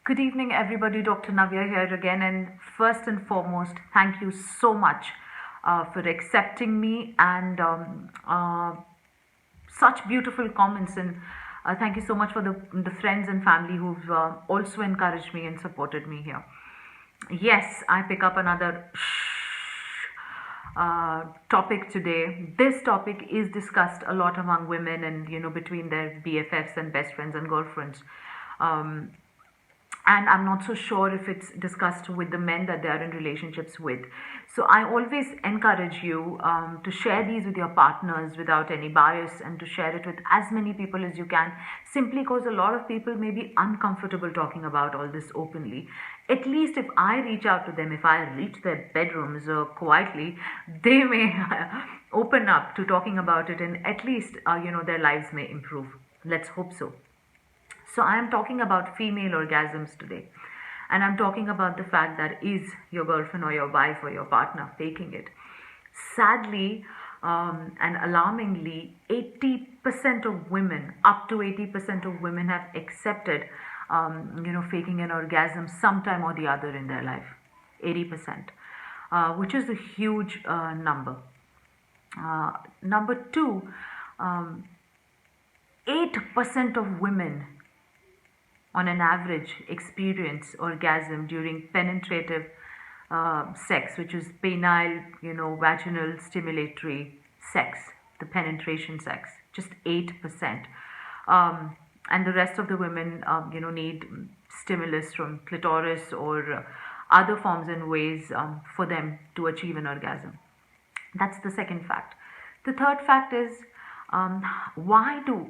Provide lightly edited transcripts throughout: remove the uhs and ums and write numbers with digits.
Good evening, everybody. Dr. Navya here again. And first and foremost, thank you so much for accepting me and such beautiful comments. And thank you so much for the friends and family who've also encouraged me and supported me here. Yes, I pick up another topic today. This topic is discussed a lot among women and, between their BFFs and best friends and girlfriends. Um, and I'm not so sure if it's discussed with the men that they are in relationships with. So I always encourage you to share these with your partners without any bias and to share it with as many people as you can, simply because a lot of people may be uncomfortable talking about all this openly. At least if I reach out to them, if I reach their bedrooms quietly, they may open up to talking about it, and at least their lives may improve. Let's hope so. So, I am talking about female orgasms today. And I'm talking about the fact that is your girlfriend or your wife or your partner faking it. Sadly, and alarmingly, 80% of women, up to 80% of women have accepted, faking an orgasm sometime or the other in their life. 80%, which is a huge number. Number two, um, 8% of women on an average experience orgasm during penetrative sex, which is penile, vaginal stimulatory sex, the penetration sex, just 8%. And the rest of the women, need stimulus from clitoris or other forms and ways for them to achieve an orgasm. That's the second fact. The third fact is why do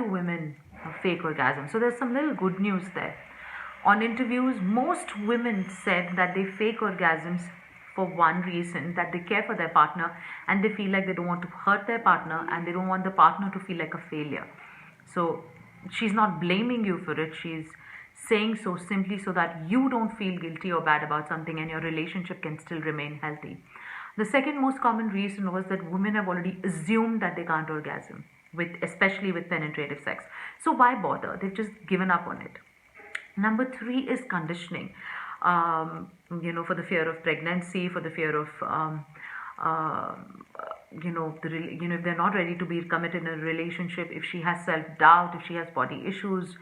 women fake orgasms? So there's some little good news there. On interviews, most women said that they fake orgasms for one reason, that they care for their partner and they feel like they don't want to hurt their partner and they don't want the partner to feel like a failure. So she's not blaming you for it. She's saying so simply so that you don't feel guilty or bad about something and your relationship can still remain healthy. The second most common reason was that women have already assumed that they can't orgasm, especially with penetrative sex. So why bother? They've just given up on it. Number three is conditioning. For the fear of pregnancy, for the fear of uh, if they're not ready to be committed in a relationship, if she has self doubt, if she has body issues,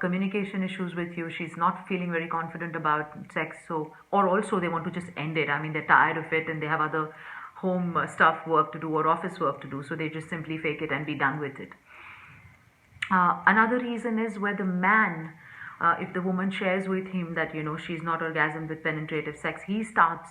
communication issues with you, she's not feeling very confident about sex, so, or also they want to just end it. I mean, they're tired of it and they have other home stuff work to do or office work to do, so they just simply fake it and be done with it. Another reason is where the man, if the woman shares with him that she's not orgasmed with penetrative sex, he starts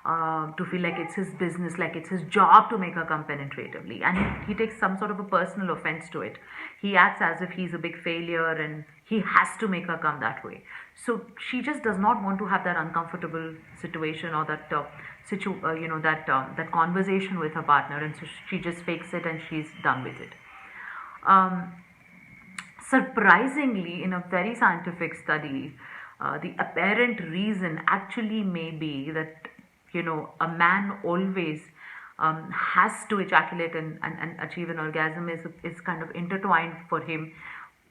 to feel like it's his business, like it's his job to make her come penetratively, and he takes some sort of a personal offense to it. He acts as if he's a big failure and he has to make her come that way. So she just does not want to have that uncomfortable situation or that that conversation with her partner, and so she just fakes it and she's done with it. Um, Surprisingly, in a very scientific study, the apparent reason actually may be that a man always has to ejaculate and achieve an orgasm is kind of intertwined for him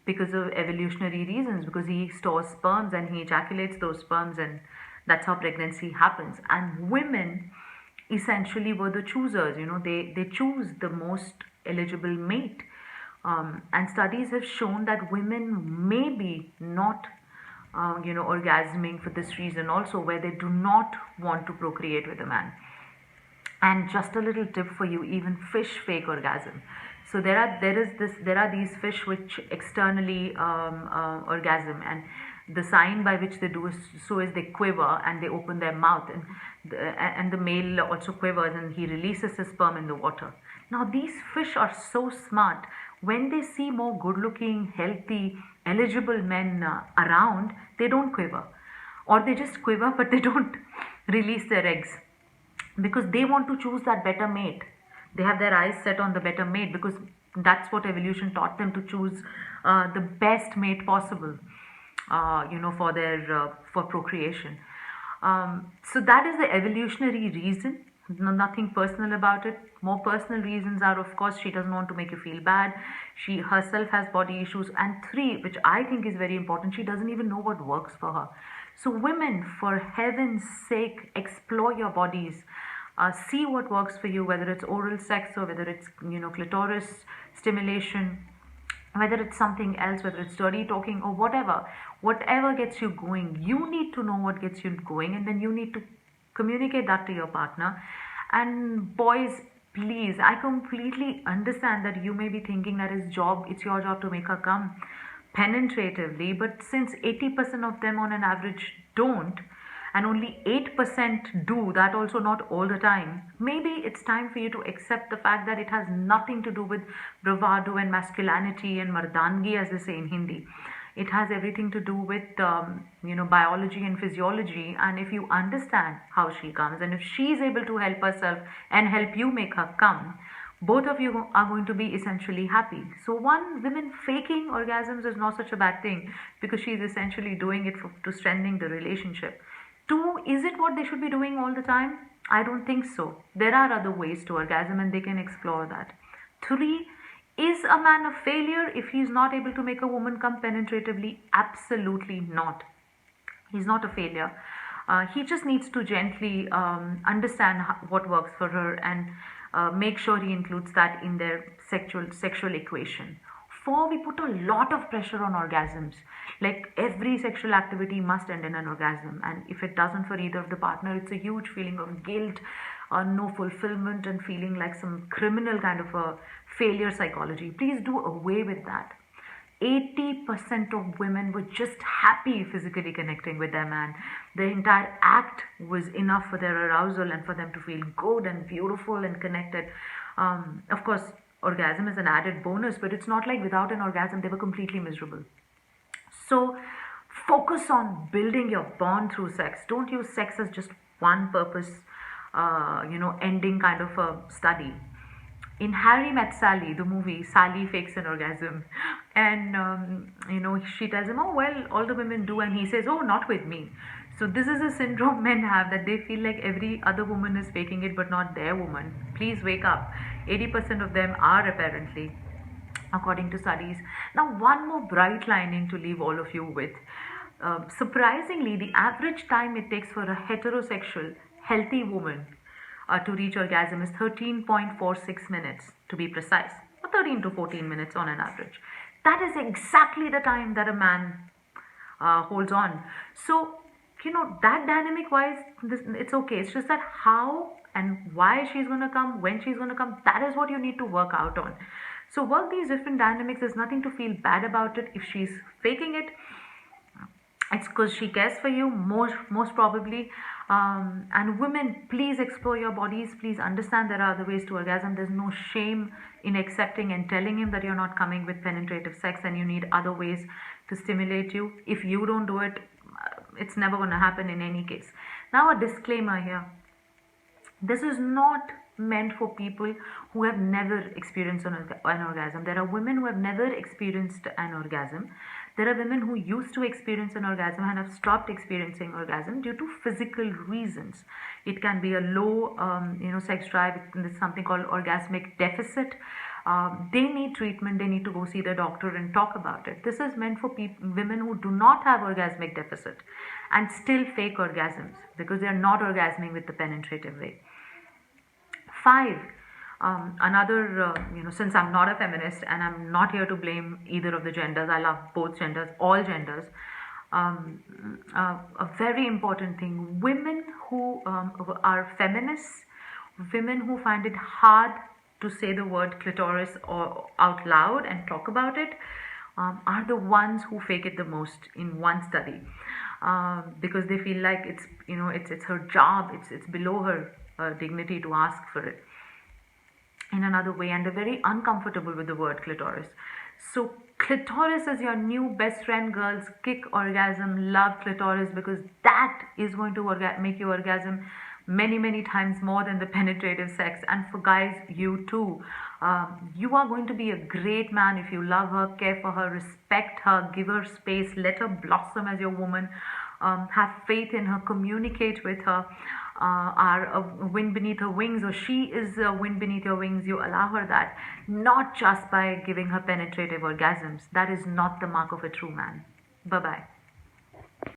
because of evolutionary reasons, because he stores sperms and he ejaculates those sperms, and that's how pregnancy happens. And women essentially were the choosers. They choose the most eligible mate, and studies have shown that women may be not orgasming for this reason also, where they do not want to procreate with a man. And just a little tip for you, even fish fake orgasm. So there are these fish which externally orgasm, and the sign by which they do is they quiver and they open their mouth, and the male also quivers and he releases his sperm in the water. Now these fish are so smart. When they see more good looking, healthy, eligible men around, they don't quiver, or they just quiver but they don't release their eggs, because they want to choose that better mate. They have their eyes set on the better mate because that's what evolution taught them, to choose the best mate possible, for procreation. So that is the evolutionary reason No, nothing personal about it. More personal reasons are, of course, she doesn't want to make you feel bad. She herself has body issues. And three, which I think is very important, she doesn't even know what works for her. So, women, for heaven's sake, explore your bodies. See what works for you, whether it's oral sex or whether it's, clitoris stimulation, whether it's something else, whether it's dirty talking or whatever gets you going. You need to know what gets you going, and then you need to communicate that to your partner. And boys, please, I completely understand that you may be thinking that it's your job to make her come penetratively, but since 80% of them on an average don't, and only 8% do, that also not all the time, maybe it's time for you to accept the fact that it has nothing to do with bravado and masculinity and mardangi, as they say in Hindi. It has everything to do with biology and physiology. And if you understand how she comes, and if she's able to help herself and help you make her come, both of you are going to be essentially happy. So one, women faking orgasms is not such a bad thing, because she's essentially doing it to strengthening the relationship. Two, is it what they should be doing all the time? I don't think so. There are other ways to orgasm and they can explore that. Three, is a man a failure if he's not able to make a woman come penetratively? Absolutely not. He's not a failure. He just needs to gently understand what works for her, and make sure he includes that in their sexual equation. Four, we put a lot of pressure on orgasms. Like every sexual activity must end in an orgasm, and if it doesn't for either of the partner, it's a huge feeling of guilt, no fulfillment, and feeling like some criminal kind of a failure psychology. Please do away with that. 80% of women were just happy physically connecting with their man. The entire act was enough for their arousal and for them to feel good and beautiful and connected. Of course, orgasm is an added bonus, but it's not like without an orgasm they were completely miserable. So focus on building your bond through sex. Don't use sex as just one purpose, ending kind of a study. In Harry Met Sally, the movie, Sally fakes an orgasm, and she tells him, "Oh well, all the women do," and he says, "Oh, not with me." So this is a syndrome men have, that they feel like every other woman is faking it, but not their woman. Please wake up. 80% of them are, apparently, according to studies. Now, one more bright lining to leave all of you with. Surprisingly, the average time it takes for a heterosexual, healthy woman to reach orgasm is 13.46 minutes, to be precise, or 13 to 14 minutes on an average. That is exactly the time that a man holds on. So, that dynamic wise, it's okay. It's just that how and why she's going to come, when she's going to come, that is what you need to work out on. So, work these different dynamics. There's nothing to feel bad about it. If she's faking it, it's because she cares for you, most probably. And women, please explore your bodies. Please understand there are other ways to orgasm. There's no shame in accepting and telling him that you're not coming with penetrative sex and you need other ways to stimulate you. If you don't do it, it's never going to happen in any case. Now, a disclaimer here. This is not meant for people who have never experienced an orgasm. There are women who have never experienced an orgasm. There are women who used to experience an orgasm and have stopped experiencing orgasm due to physical reasons. It can be a low, sex drive. There's something called orgasmic deficit. They need treatment. They need to go see their doctor and talk about it. This is meant for women who do not have orgasmic deficit and still fake orgasms because they are not orgasming with the penetrative way. 5. Since I'm not a feminist and I'm not here to blame either of the genders, I love both genders, all genders. A very important thing: women who are feminists, women who find it hard to say the word clitoris or out loud and talk about it, are the ones who fake it the most in one study, because they feel like it's her job, it's below her dignity to ask for it in another way, and they're very uncomfortable with the word clitoris. So clitoris is your new best friend, girls. Kick orgasm, love clitoris, because that is going to make you orgasm many times more than the penetrative sex. And for guys, you too. You are going to be a great man if you love her, care for her, respect her, give her space, let her blossom as your woman, have faith in her, communicate with her. are a wind beneath her wings, or she is a wind beneath your wings, you allow her that, not just by giving her penetrative orgasms. That is not the mark of a true man. Bye bye.